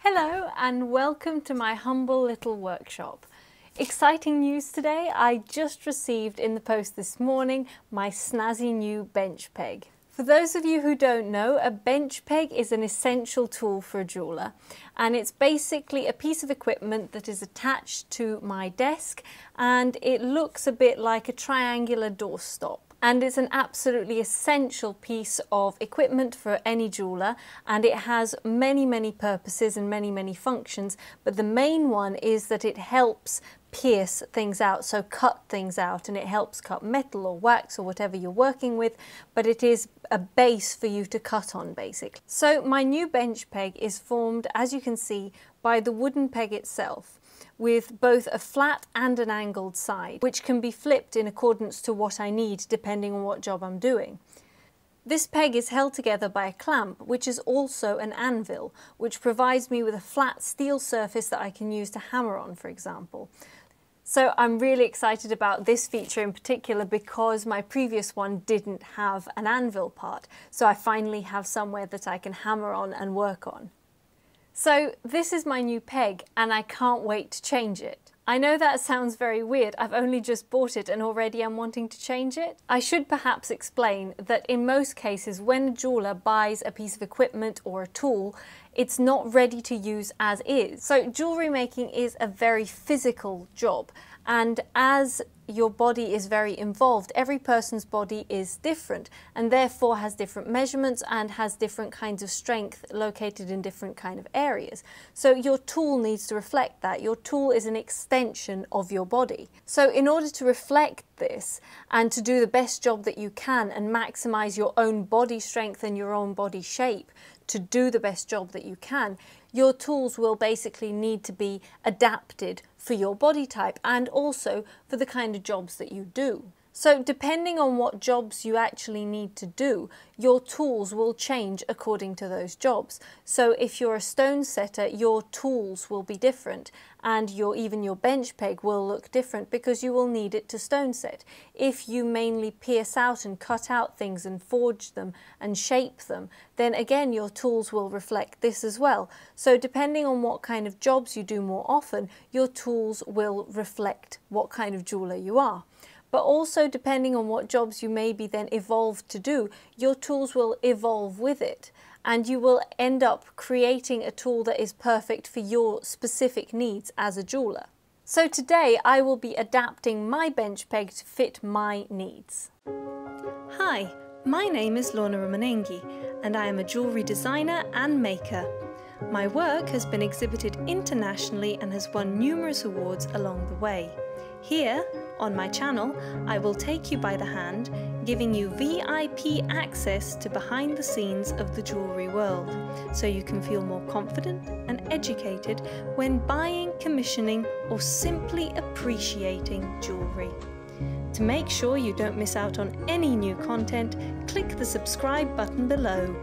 Hello and welcome to my humble little workshop. Exciting news today, I just received in the post this morning my snazzy new bench peg. For those of you who don't know, a bench peg is an essential tool for a jeweller, and it's basically a piece of equipment that is attached to my desk, and it looks a bit like a triangular doorstop. And it's an absolutely essential piece of equipment for any jeweller, and it has many purposes and many functions, but the main one is that it helps pierce things out, so cut things out, and it helps cut metal or wax or whatever you're working with, but it is a base for you to cut on basically. So my new bench peg is formed, as you can see, by the wooden peg itself, with both a flat and an angled side, which can be flipped in accordance to what I need depending on what job I'm doing. This peg is held together by a clamp, which is also an anvil, which provides me with a flat steel surface that I can use to hammer on, for example. So I'm really excited about this feature in particular because my previous one didn't have an anvil part, so I finally have somewhere that I can hammer on and work on. So this is my new peg and I can't wait to change it. I know that sounds very weird, I've only just bought it and already I'm wanting to change it. I should perhaps explain that in most cases when a jeweller buys a piece of equipment or a tool, it's not ready to use as is. So jewellery making is a very physical job, and as your body is very involved, every person's body is different and therefore has different measurements and has different kinds of strength located in different kind of areas. So your tool needs to reflect that. Your tool is an extension of your body. So in order to reflect this and to do the best job that you can and maximize your own body strength and your own body shape, to do the best job that you can, your tools will basically need to be adapted for your body type and also for the kind of jobs that you do. So depending on what jobs you actually need to do, your tools will change according to those jobs. So if you're a stone setter, your tools will be different, and even your bench peg will look different because you will need it to stone set. If you mainly pierce out and cut out things and forge them and shape them, then again your tools will reflect this as well. So depending on what kind of jobs you do more often, your tools will reflect what kind of jeweller you are. But also depending on what jobs you maybe then evolve to do, your tools will evolve with it, and you will end up creating a tool that is perfect for your specific needs as a jeweller. So today I will be adapting my bench peg to fit my needs. Hi, my name is Lorna Romanenghi and I am a jewellery designer and maker. My work has been exhibited internationally and has won numerous awards along the way. Here, on my channel, I will take you by the hand, giving you VIP access to behind the scenes of the jewellery world, so you can feel more confident and educated when buying, commissioning, or simply appreciating jewellery. To make sure you don't miss out on any new content, click the subscribe button below.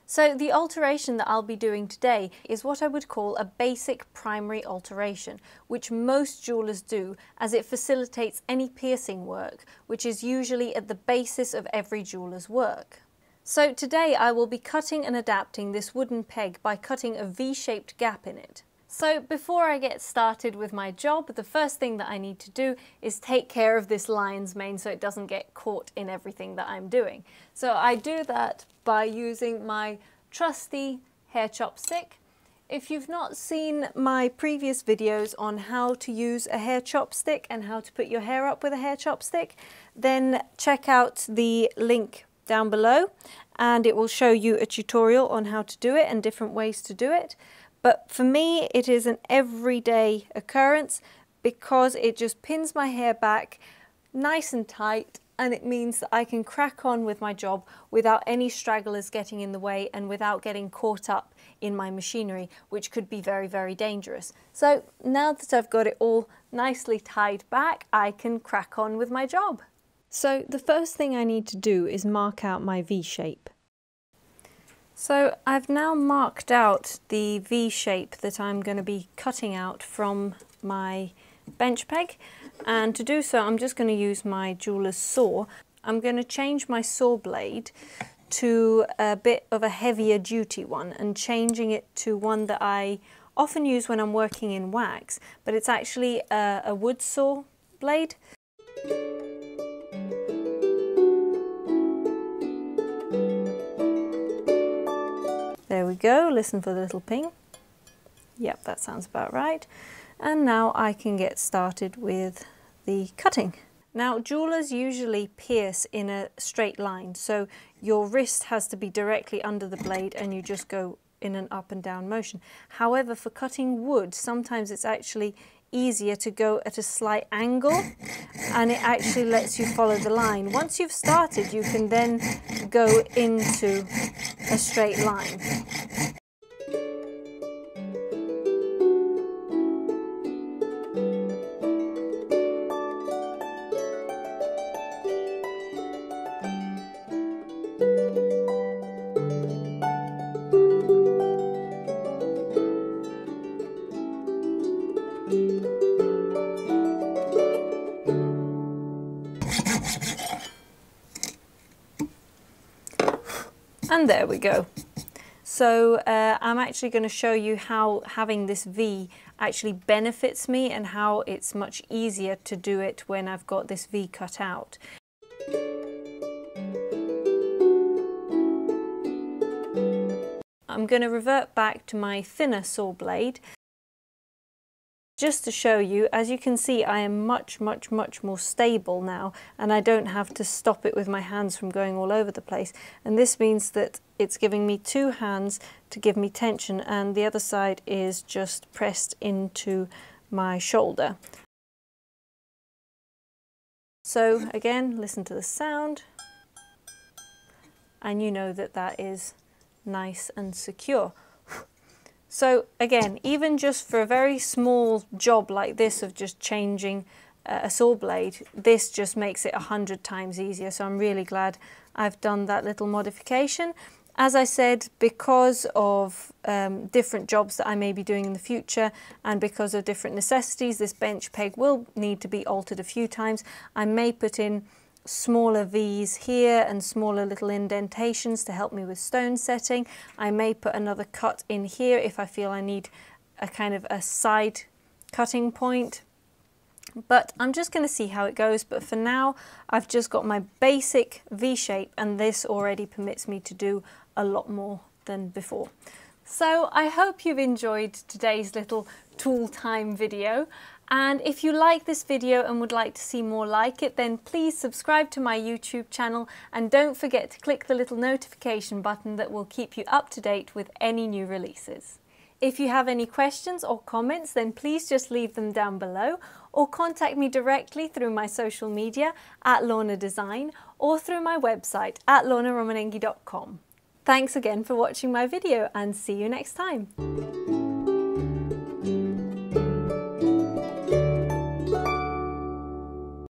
So the alteration that I'll be doing today is what I would call a basic primary alteration, which most jewellers do as it facilitates any piercing work, which is usually at the basis of every jeweller's work. So today I will be cutting and adapting this wooden peg by cutting a V-shaped gap in it. So before I get started with my job, the first thing that I need to do is take care of this lion's mane so it doesn't get caught in everything that I'm doing. So I do that by using my trusty hair chopstick. If you've not seen my previous videos on how to use a hair chopstick and how to put your hair up with a hair chopstick, then check out the link down below and it will show you a tutorial on how to do it and different ways to do it. But for me, it is an everyday occurrence because it just pins my hair back nice and tight, and it means that I can crack on with my job without any stragglers getting in the way and without getting caught up in my machinery, which could be very dangerous. So now that I've got it all nicely tied back, I can crack on with my job. So the first thing I need to do is mark out my V shape. So I've now marked out the V shape that I'm going to be cutting out from my bench peg, and to do so I'm just going to use my jeweller's saw. I'm going to change my saw blade to a bit of a heavier duty one and changing it to one that I often use when I'm working in wax, but it's actually a wood saw blade. There we go, listen for the little ping. Yep, that sounds about right. And now I can get started with the cutting. Now, jewelers usually pierce in a straight line, so your wrist has to be directly under the blade and you just go in an up and down motion. However, for cutting wood, sometimes it's actually easier to go at a slight angle and it actually lets you follow the line. Once you've started, you can then go into a straight line. And there we go. So I'm actually going to show you how having this V actually benefits me and how it's much easier to do it when I've got this V cut out. I'm going to revert back to my thinner saw blade. Just to show you, as you can see, I am much more stable now, and I don't have to stop it with my hands from going all over the place. And this means that it's giving me two hands to give me tension, and the other side is just pressed into my shoulder. So again, listen to the sound, and you know that that is nice and secure. So again, even just for a very small job like this of just changing a saw blade, this just makes it 100 times easier. So I'm really glad I've done that little modification. As I said, because of different jobs that I may be doing in the future and because of different necessities, this bench peg will need to be altered a few times. I may put in smaller V's here and smaller little indentations to help me with stone setting. I may put another cut in here if I feel I need a kind of a side cutting point. But I'm just going to see how it goes. But for now, I've just got my basic V shape, and this already permits me to do a lot more than before. So I hope you've enjoyed today's little tool time video. And if you like this video and would like to see more like it, then please subscribe to my YouTube channel and don't forget to click the little notification button that will keep you up to date with any new releases. If you have any questions or comments, then please just leave them down below or contact me directly through my social media at Lorna Design or through my website at lornaromanenghi.com. Thanks again for watching my video and see you next time.